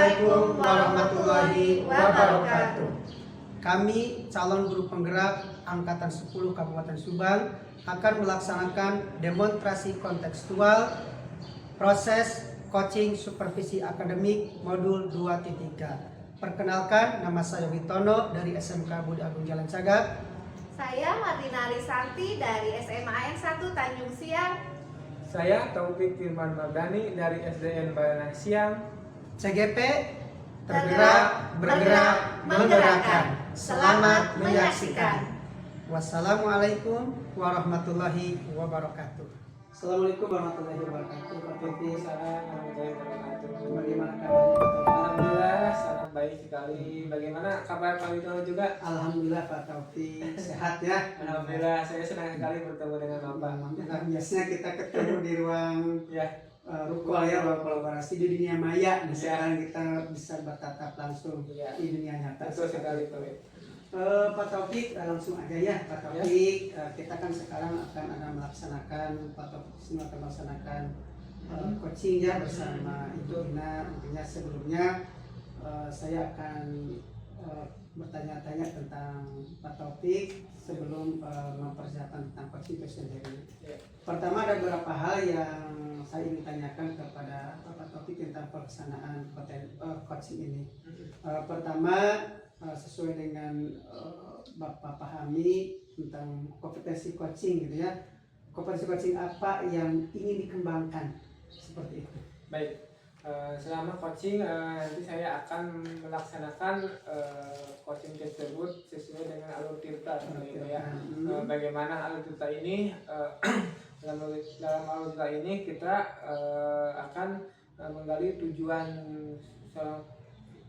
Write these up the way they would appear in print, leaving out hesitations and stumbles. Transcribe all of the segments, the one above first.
Assalamualaikum warahmatullahi wabarakatuh. Kami calon guru penggerak Angkatan 10 Kabupaten Subang akan melaksanakan demonstrasi kontekstual proses coaching supervisi akademik modul 2.3. Perkenalkan, nama saya Witono dari SMK Budi Agung Jalan Cagak. Saya Martina Risanti dari SMA N1 Tanjung Siang. Saya Taufik Firman Mardani dari SDN Bayanang Siang. CGP tergerak, bergerak, menggerakkan. Selamat menyaksikan. Wassalamualaikum warahmatullahi wabarakatuh. Assalamualaikum warahmatullahi wabarakatuh. Pak Taufik, bagaimana kabarnya? Alhamdulillah sangat baik sekali. Bagaimana kabar Pak Witono juga? Alhamdulillah Pak Taufik sehat ya. Alhamdulillah saya senang sekali bertemu dengan Bapak. Alhamdulillah, biasanya kita ketemu di ruang Ya, Rukol ya, ruang kolaborasi di dunia maya. Nah, sekarang kita bisa bertatap langsung Iya. di dunia nyata. betul sekali Pak. Pak Taufik, langsung aja ya Pak Taufik. Kita kan sekarang akan ada melaksanakan, Pak Taufik semua akan melaksanakan coaching ya bersama Ibu Ina. Intinya sebelumnya saya akan bertanya-tanya tentang Pak Taufik sebelum mempersiapkan tentang coaching itu sendiri. Ya. Pertama, ada beberapa hal yang saya ingin tanyakan kepada Pak Taufik tentang pelaksanaan coaching ini. Pertama, sesuai dengan Bapak pahami tentang kompetensi coaching gitu ya. Kompetensi coaching apa yang ingin dikembangkan seperti itu? Baik. Selama coaching nanti saya akan melaksanakan coaching tersebut sesuai dengan alur tirta seperti itu ya. Bagaimana alur tirta ini dalam alur tirta ini kita akan menggali tujuan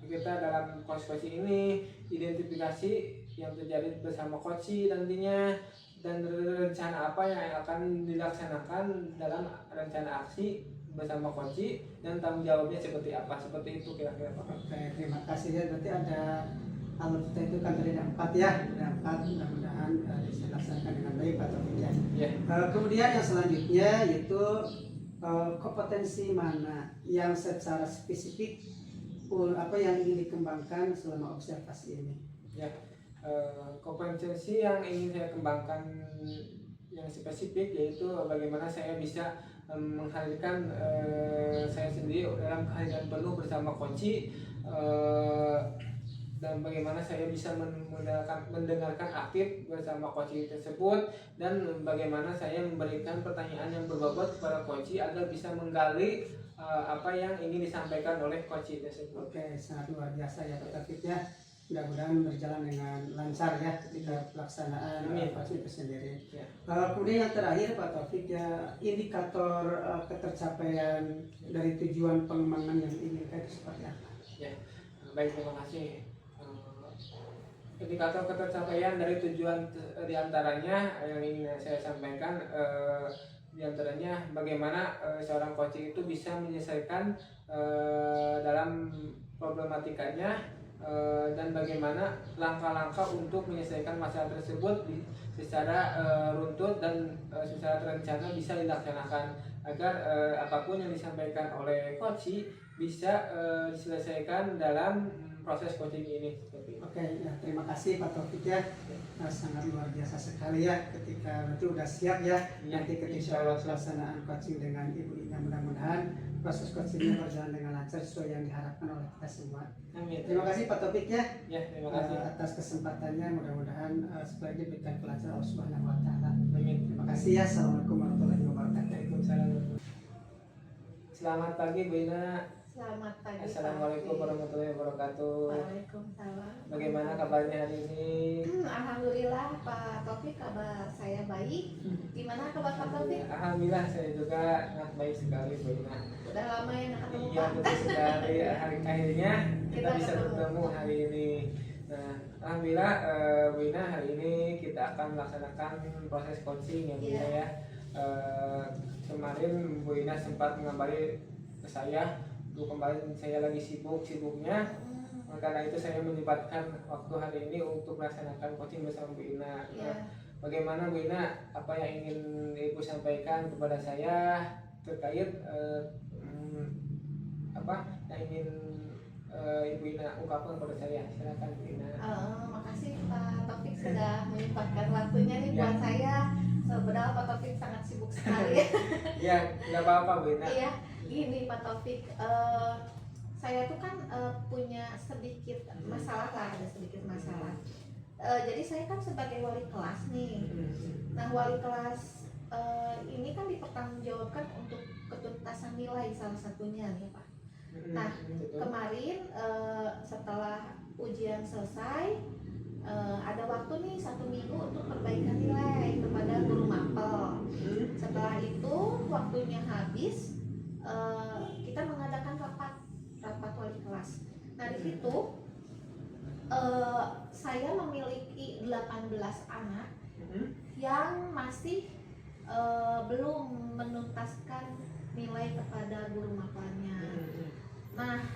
kita dalam coaching ini, identifikasi yang terjadi bersama coaching nantinya, dan rencana apa yang akan dilaksanakan dalam rencana aksi bersama coaching, dan tanggung jawabnya seperti apa, seperti itu kira-kira Pak. Oke, terima kasih ya. Berarti ada alur kita itu kan tadi ada 4 ya, ada 4. Mudah-mudahan bisa dilaksanakan dengan baik Pak Taufik ya. Ya. Kemudian yang selanjutnya yaitu kompetensi mana yang secara spesifik apa yang ingin dikembangkan selama observasi ini? Ya, kompetensi yang ingin saya kembangkan yang spesifik yaitu bagaimana saya bisa menghadirkan saya sendiri dalam kehadiran penuh bersama coaching, dan bagaimana saya bisa mendengarkan aktif bersama coaching tersebut, dan bagaimana saya memberikan pertanyaan yang berbobot kepada coaching agar bisa menggali apa yang ingin disampaikan oleh coaching tersebut. Oke, sangat luar biasa ya Pak Taufik ya. Mudah-mudahan berjalan dengan lancar ya ketika pelaksanaan coaching itu sendiri. Ya. Kemudian yang terakhir Pak Taufik ya, indikator ketercapaian dari tujuan pengembangan yang diinginkan itu seperti apa? Ya, baik, terima kasih. Indikator ketercapaian dari tujuan diantaranya yang ingin saya sampaikan, diantaranya bagaimana seorang coaching itu bisa menyelesaikan dalam problematikanya, dan bagaimana langkah-langkah untuk menyelesaikan masalah tersebut secara runtut dan secara terencana bisa dilaksanakan agar apapun yang disampaikan oleh coaching bisa diselesaikan dalam proses coaching ini. Oke, ya, terima kasih Pak Taufik ya. Sangat luar biasa sekali ya ketika nanti udah siap ya. Nanti ketika pelaksanaan coaching dengan Ibu Ina, mudah-mudahan proses coachingnya berjalan dengan lancar sesuai yang diharapkan oleh kita semua. Amin. Terima kasih Pak Taufik ya. Ya, terima kasih. Atas kesempatannya, mudah-mudahan setelah ini diberikan kelancaran Allah Subhanahu wa taala. Amin. Terima kasih ya. Assalamualaikum warahmatullahi wabarakatuh. Waalaikumsalam. Selamat pagi Bu Ina. Selamat pagi. Assalamualaikum warahmatullahi wabarakatuh. Waalaikumsalam. Bagaimana kabarnya hari ini? Alhamdulillah Pak Taufik, kabar saya baik. Gimana kabar Pak Taufik? Alhamdulillah saya juga sangat baik sekali Bu Ina. Udah lama ya nggak ketemu Iya, Pak. betul sekali. Akhirnya kita Kita bisa ketemu. bertemu hari ini. Nah, alhamdulillah Bu Ina, hari ini kita akan melaksanakan proses coaching ya Bu Ina ya. Kemarin Bu Ina sempat mengabari ke saya, kemarin saya lagi sibuknya. Karena itu saya menyempatkan waktu hari ini untuk melaksanakan coaching bersama Bu Ina. Bagaimana Bu Ina, apa yang ingin Ibu sampaikan kepada saya terkait apa yang ingin ungkapkan kepada saya. Silakan Bu Ina. Makasih Pak Taufik sudah menyempatkan waktunya nih buat saya. Padahal Pak Taufik sangat sibuk sekali ya. Ya, nggak apa-apa Bu Ina. Iya, gini Pak Taufik, saya tuh kan punya sedikit masalah lah, ada sedikit masalah. Jadi saya kan sebagai wali kelas nih. Nah, wali kelas ini kan dipertanggungjawabkan untuk ketuntasan nilai salah satunya nih Pak. Nah, kemarin setelah ujian selesai, ada waktu nih 1 minggu untuk perbaikan nilai kepada guru mapel. Setelah itu waktunya habis, kita mengadakan rapat wali kelas. Nah, di situ saya memiliki 18 anak yang masih belum menuntaskan nilai kepada guru mapelnya. Nah,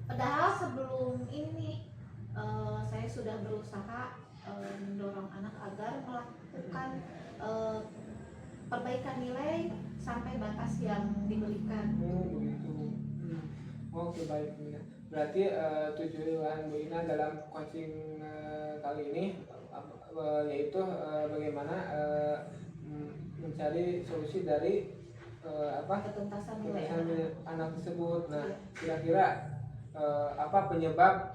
padahal sebelum ini saya sudah berusaha mendorong anak agar melakukan perbaikan nilai sampai batas yang diberikan. Begitu. Oke, baik Bu Ina. Berarti tujuan Bu Ina dalam coaching kali ini yaitu bagaimana mencari solusi dari Ketuntasan nilai anak tersebut. Nah, Iya. kira-kira apa penyebab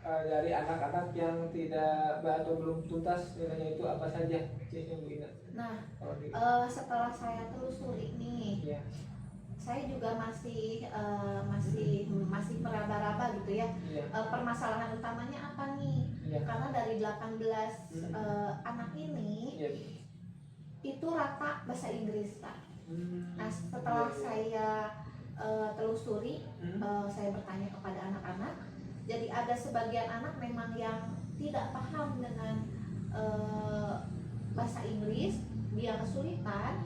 dari anak-anak yang tidak atau belum tuntas nilainya itu apa saja, Bu Ina? Nah, setelah saya telusuri nih, Ya. saya juga masih meraba-raba gitu ya. Iya. Permasalahan utamanya apa nih? Iya. Karena dari 18 anak ini Iya. itu rata bahasa Inggris Pak. Nah, setelah Iya. saya telusuri, saya bertanya kepada anak-anak. Jadi ada sebagian anak memang yang tidak paham dengan bahasa Inggris, dia kesulitan.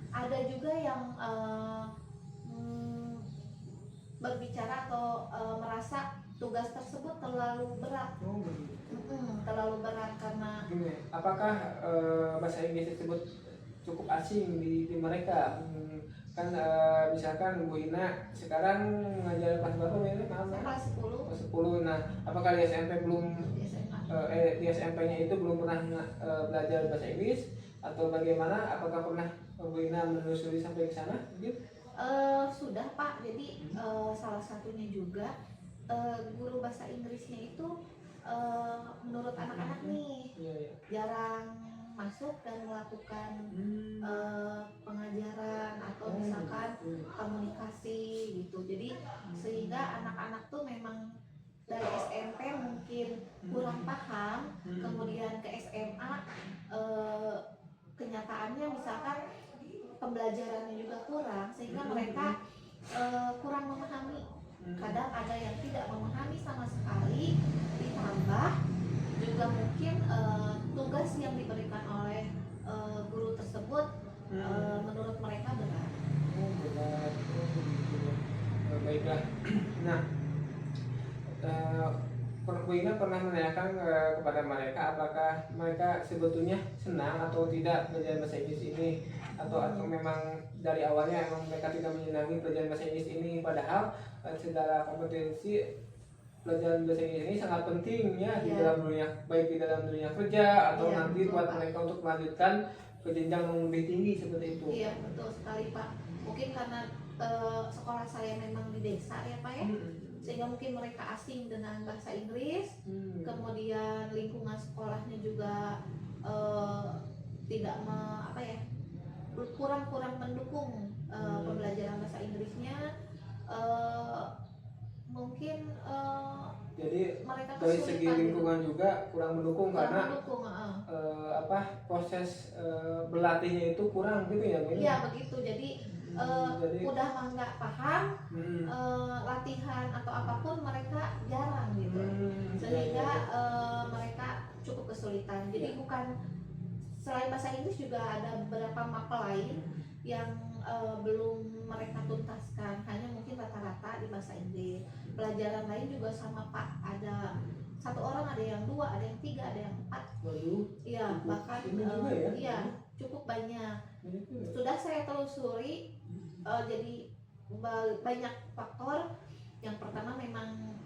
Ada juga yang berbicara atau merasa tugas tersebut terlalu berat. Oh, begitu. Terlalu berat karena Gini, apakah bahasa Inggris tersebut cukup asing di mereka? Kan misalkan Bu Ina sekarang mengajar kelas berapa Bu Ina? Maaf, saya kelas 10 kelas 10. Nah, apakah di SMP belum di SMA. di SMP-nya itu belum pernah belajar bahasa Inggris atau bagaimana? Apakah pernah Bu Ina menelusuri sampai ke sana? Gitu? Sudah Pak, jadi salah satunya juga guru bahasa Inggrisnya itu menurut anak-anak nih Iya, iya. jarang masuk dan melakukan pengajaran atau misalkan komunikasi gitu. Jadi sehingga anak-anak tuh memang dari SMP mungkin kurang paham, kemudian ke SMA kenyataannya misalkan pembelajarannya juga kurang, sehingga mereka kurang memahami. Kadang ada yang tidak memahami sama sekali, ditambah juga mungkin tugas yang diberikan oleh guru tersebut menurut mereka berat. Oh, berat. Oh, begitu. Baiklah. Nah, Bu Ina pernah menanyakan kepada mereka apakah mereka sebetulnya senang atau tidak belajar bahasa Inggris ini, atau memang dari awalnya memang mereka tidak menyenangi pelajaran bahasa Inggris ini, padahal secara kompetensi pelajaran bahasa Inggris ini sangat penting ya di dalam dunia, baik di dalam dunia kerja atau nanti betul, buat Pak. mereka untuk melanjutkan ke jenjang yang lebih tinggi seperti itu. Iya, betul sekali Pak. Mungkin karena sekolah saya memang di desa ya Pak ya, sehingga mungkin mereka asing dengan bahasa Inggris. Kemudian lingkungan sekolahnya juga tidak kurang mendukung pembelajaran bahasa Inggrisnya. Mungkin Jadi mereka dari segi kesulitan gitu. lingkungan juga kurang mendukung karena mendukung, proses berlatihnya itu kurang gitu ya Bu? Iya begitu. Jadi Jadi udah mah nggak paham, latihan atau apapun mereka jarang gitu, sehingga mereka cukup kesulitan. Jadi bukan selain bahasa Inggris juga ada beberapa mapel lain yang belum mereka tuntaskan, hanya mungkin rata-rata di bahasa Inggris. Pelajaran lain juga sama Pak, ada 1 orang, ada yang 2, ada yang 3, ada yang 4. Waduh, Iya, bahkan ini juga ya? iya cukup banyak. Sudah saya telusuri, jadi banyak faktor. Yang pertama memang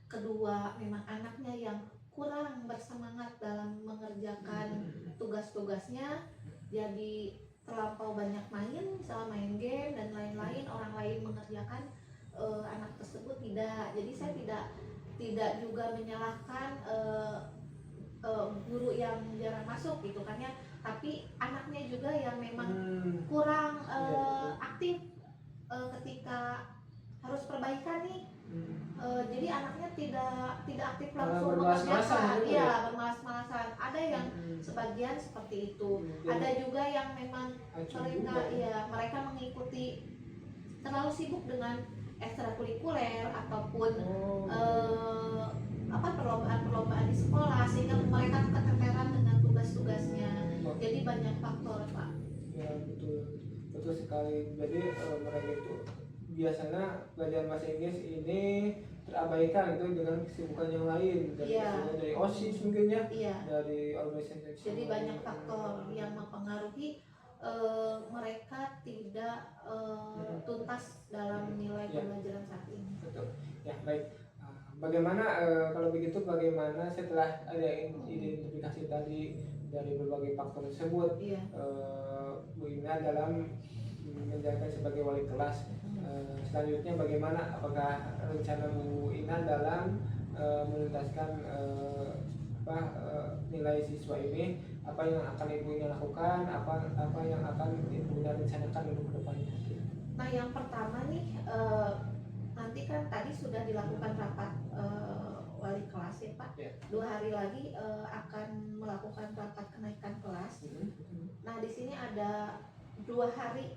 kedua memang anaknya yang kurang bersemangat dalam mengerjakan tugas-tugasnya, jadi terlampau banyak main, misalnya main game dan lain-lain, orang lain mengerjakan, anak tersebut tidak. Jadi saya tidak juga menyalahkan guru yang jarang masuk gitu kan ya, tapi anaknya juga yang memang kurang aktif ketika harus perbaikan nih. Jadi anaknya tidak aktif langsung mengerjakan, gitu iya bermalas-malasan. Ada yang sebagian seperti itu, ada juga yang memang mereka mengikuti, terlalu sibuk dengan ekstrakurikuler ataupun perlombaan di sekolah, sehingga mereka keteteran dengan tugas-tugasnya. Jadi banyak faktor, Pak. Ya betul sekali. Jadi mereka itu biasanya belajar bahasa Inggris ini terabaikan itu dengan kesibukan yang lain, dari OSIS mungkin ya, dari organisasi. Jadi banyak faktor yang mempengaruhi mereka tidak tuntas dalam nilai pembelajaran saat ini. Betul. Ya baik. Bagaimana kalau begitu, bagaimana setelah ada identifikasi tadi dari berbagai faktor tersebut, Bu Ina dalam menjalankan sebagai wali kelas, selanjutnya bagaimana? Apakah rencana Bu Ina dalam menuntaskan nilai siswa ini, apa yang akan Ibu Ina lakukan, apa yang akan Ibu Ina rencanakan untuk kedepannya? Nah, yang pertama nih, nanti kan tadi sudah dilakukan rapat wali kelas ya Pak. 2 hari lagi akan melakukan rapat kenaikan kelas. Nah, di sini ada 2 hari,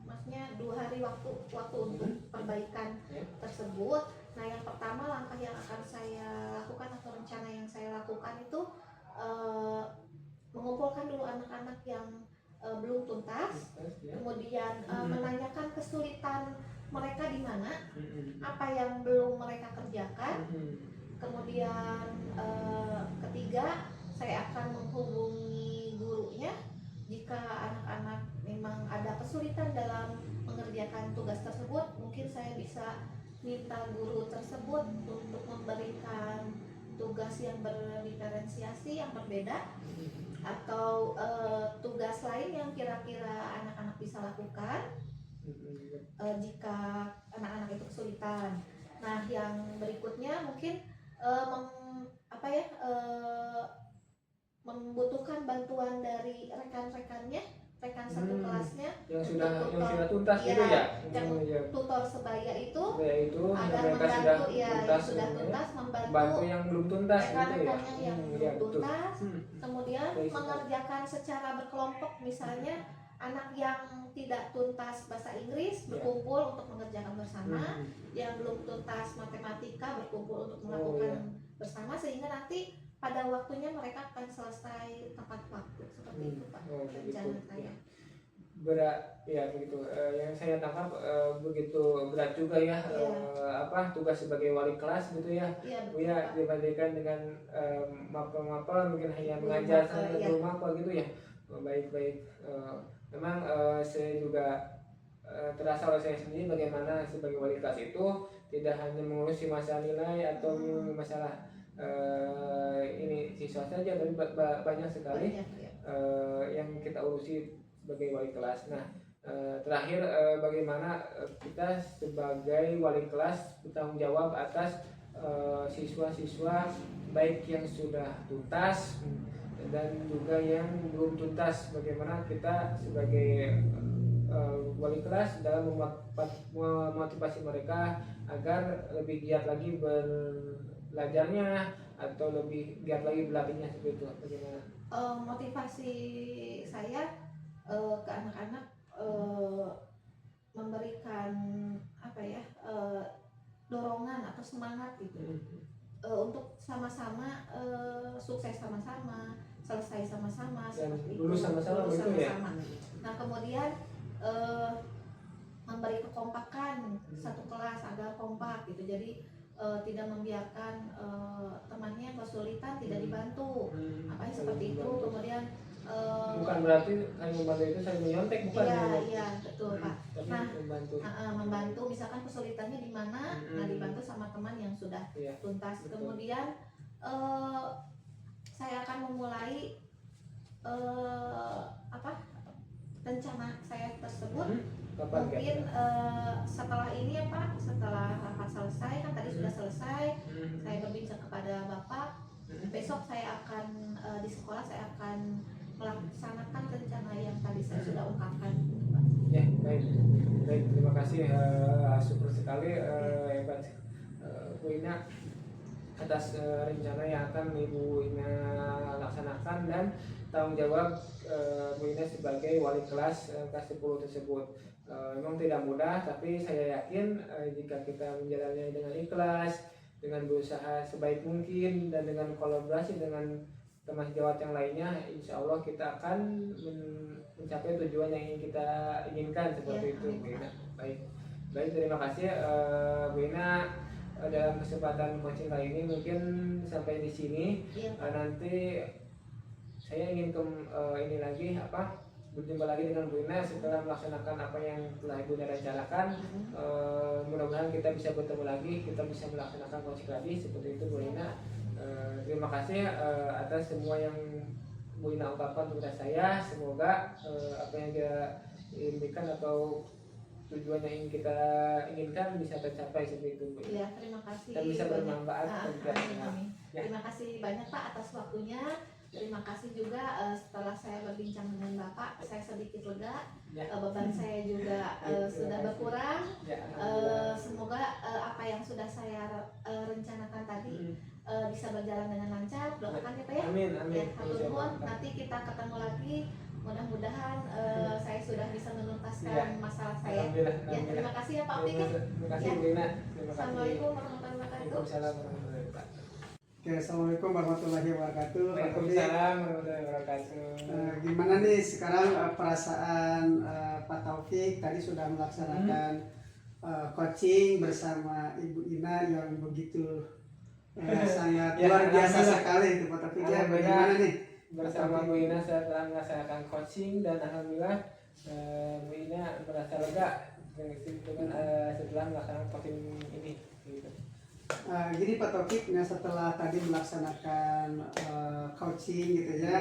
maksudnya 2 hari waktu untuk perbaikan tersebut. Nah, yang pertama langkah yang akan saya lakukan atau rencana yang saya lakukan itu mengumpulkan dulu anak-anak yang belum tuntas, kemudian menanyakan kesulitan mereka di mana, apa yang belum mereka kerjakan. Kemudian ketiga, saya akan menghubungi gurunya jika anak-anak memang ada kesulitan dalam mengerjakan tugas tersebut. Mungkin saya bisa minta guru tersebut untuk memberikan tugas yang berdiferensiasi, yang berbeda, atau tugas lain yang kira-kira anak-anak bisa lakukan jika anak-anak itu kesulitan. Nah, yang berikutnya mungkin membutuhkan bantuan dari rekan-rekannya, rekan satu kelasnya yang sudah tuntas gitu ya, yang tutor sebaya itu agar mereka membantu sudah tuntas, membantu yang belum tuntas rekan-rekannya yang belum tuntas. Betul. Kemudian mengerjakan secara berkelompok, misalnya anak yang tidak tuntas bahasa Inggris berkumpul untuk mengerjakan bersama, yang belum tuntas matematika berkumpul untuk melakukan bersama, sehingga nanti pada waktunya mereka akan selesai tepat waktu. Seperti itu Pak, rencana saya. Berat ya begitu. Yang saya tangkap begitu berat juga ya, tugas sebagai wali kelas gitu ya, Bu ya, dibandingkan dengan mapel-mapel mungkin hanya mengajar sampai ke rumah apa gitu ya. Baik. Memang saya juga terasa oleh saya sendiri bagaimana sebagai wali kelas itu tidak hanya mengurusi masalah nilai atau masalah ini siswa saja, tapi banyak sekali yang kita urusi sebagai wali kelas. Nah, terakhir bagaimana kita sebagai wali kelas bertanggung jawab atas siswa-siswa baik yang sudah tuntas dan juga yang belum tuntas. Bagaimana kita sebagai wali kelas dalam memotivasi mereka agar lebih giat lagi belajarnya atau lebih giat lagi berlatihnya, seperti itu. Bagaimana? Motivasi saya ke anak-anak memberikan dorongan atau semangat gitu, untuk sama-sama sukses sama-sama, selesai sama-sama, seperti lulus sama-sama gitu ya. Nah, kemudian memberi kekompakan satu kelas agar kompak gitu. Jadi tidak membiarkan temannya yang kesulitan tidak dibantu, seperti itu. Kemudian Bukan berarti saya membantu itu saya menyontek, bukan iya ya? iya betul Pak. Tapi Nah, membantu. membantu misalkan kesulitannya di mana, nah dibantu sama teman yang sudah Iya, tuntas. betul. Kemudian saya akan memulai rencana saya tersebut Kapan mungkin setelah ini ya Pak, setelah rapat selesai kan tadi sudah selesai, saya berbincang kepada Bapak. Besok saya akan di sekolah saya akan melaksanakan rencana yang tadi saya sudah ungkapkan. Ya, baik, terima kasih, super sekali, hebat Bu Ina atas rencana yang akan Ibu Ina laksanakan dan tanggung jawab Bu Ina sebagai wali kelas kelas 10 tersebut. Memang tidak mudah, tapi saya yakin jika kita menjalannya dengan ikhlas, dengan berusaha sebaik mungkin dan dengan kolaborasi dengan teman sejawat yang lainnya, insya Allah kita akan mencapai tujuan yang ingin kita inginkan seperti itu, Bu Ina. Baik, terima kasih Bu Ina. Dalam kesempatan coaching kali ini mungkin sampai di sini. Nanti saya ingin ini lagi berjumpa lagi dengan Bu Ina setelah melaksanakan apa yang telah Ibu Ina rencanakan. Mudah-mudahan kita bisa bertemu lagi, kita bisa melaksanakan coaching lagi seperti itu Bu Ina. Terima kasih atas semua yang Bu Ina ungkapkan kepada saya. Semoga apa yang kita inginkan atau tujuan yang ingin kita inginkan bisa tercapai seperti itu Bu. Iya, terima kasih. Dan bisa bermanfaat juga. Amin. Ya. Terima kasih banyak Pak atas waktunya. Terima kasih juga setelah saya berbincang dengan Bapak, saya sedikit lega. Ya. Beban saya juga sudah berkurang. Ya, Semoga apa yang sudah saya rencanakan tadi bisa berjalan dengan lancar. Doakan ya Pak ya. Amin. Ya, hatur nuhun. Nanti kita ketemu lagi. Mudah-mudahan saya sudah bisa menuntaskan masalah saya. Ya, terima kasih ya Pak Opik. Terima kasih Bu Ina. Terima kasih. Assalamualaikum warahmatullahi wabarakatuh. Waalaikumsalam warahmatullahi wabarakatuh. Oke, assalamualaikum warahmatullahi wabarakatuh. Pak Taufik. Waalaikumsalam warahmatullahi wabarakatuh. Gimana nih sekarang perasaan Pak Taufik tadi sudah melaksanakan coaching bersama Ibu Ina yang begitu sangat Ya, luar biasa alhamdulillah. sekali itu Pak Taufik ya. Alhamdulillah. Bagaimana nih? Bersama Bu Ina saya telah melaksanakan coaching dan alhamdulillah Bu Ina merasa lega dengan setelah melaksanakan coaching ini. Gitu. Gini Pak Taufik, nah setelah tadi melaksanakan coaching gitu ya,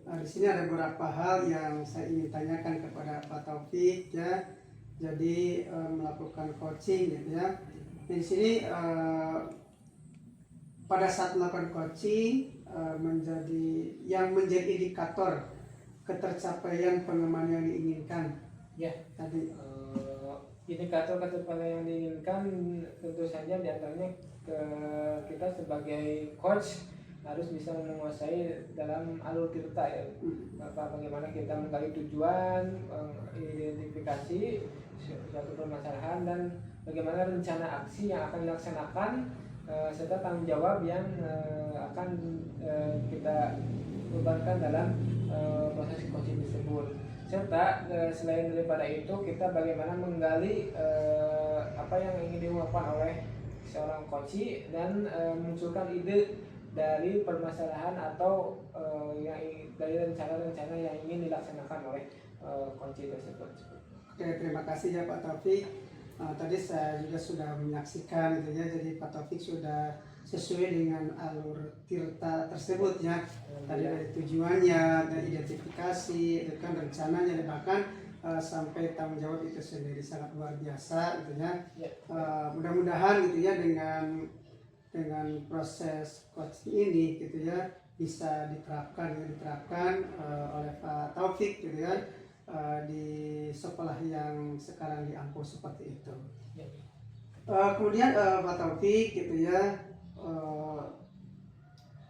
di sini ada beberapa hal yang saya ingin tanyakan kepada Pak Taufik ya. Jadi melakukan coaching gitu ya. Di sini pada saat melakukan coaching menjadi indikator ketercapaian pengembangan yang diinginkan. Ya. Tadi indikator ketercapaian yang diinginkan tentu saja diantaranya kita sebagai coach harus bisa menguasai dalam alur tirta ya. Bagaimana kita menggali tujuan, identifikasi suatu permasalahan dan bagaimana rencana aksi yang akan dilaksanakan serta tanggung jawab yang akan kita bebankan dalam proses coaching tersebut. Serta selain daripada itu kita bagaimana menggali apa yang ingin diungkapkan oleh seorang coach dan munculkan ide dari permasalahan atau dari rencana-rencana yang ingin dilaksanakan oleh coach tersebut. Oke, terima kasih ya Pak Taufik. Tadi saya juga sudah menyaksikan gitu ya, jadi Pak Taufik sudah sesuai dengan alur tirta tersebut ya. Tadi dari tujuannya, dan identifikasi, itu kan rencananya, dan bahkan sampai tanggung jawab itu sendiri sangat luar biasa gitu ya. Mudah-mudahan gitu ya dengan proses coaching ini gitu ya bisa diterapkan oleh Pak Taufik gitu ya. Di sekolah yang sekarang diampu seperti itu. Kemudian Pak Taufik gitu ya,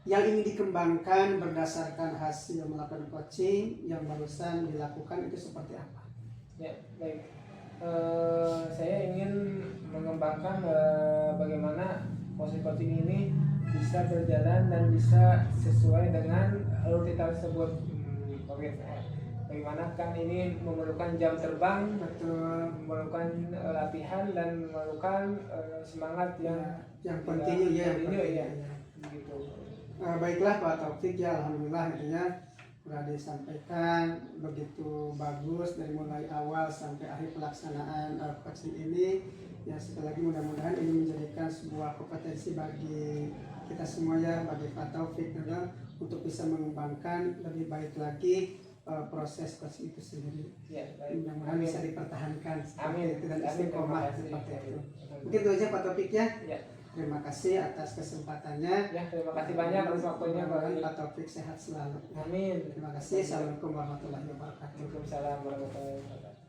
yang ingin dikembangkan berdasarkan hasil melakukan coaching yang barusan dilakukan itu seperti apa? Ya, baik. Saya ingin mengembangkan bagaimana proses coaching ini bisa berjalan dan bisa sesuai dengan alur kita tersebut. Bagaimana kan ini memerlukan jam terbang, memerlukan latihan dan memerlukan semangat yang kontinu ya. Gitu. Baiklah Pak Taufik ya, alhamdulillah gitu ya. sudah disampaikan begitu bagus dari mulai awal sampai akhir pelaksanaan coaching ini. Ya sekali lagi mudah-mudahan ini menjadikan sebuah kompetensi bagi kita semua ya, bagi Pak Taufik untuk bisa mengembangkan lebih baik lagi proses coaching itu sendiri. Ya, baik. Mudah-mudahan bisa dipertahankan Amin. seperti itu dan Amin. istiqomah Terima kasih. seperti itu. Mungkin itu aja Pak Taufik ya. Ya. Terima kasih atas kesempatannya. Ya, terima kasih banyak atas waktunya Pak. Mudah-mudahan Pak Taufik sehat selalu. Amin. Terima kasih. Assalamualaikum warahmatullahi wabarakatuh. Waalaikumsalam warahmatullahi wabarakatuh.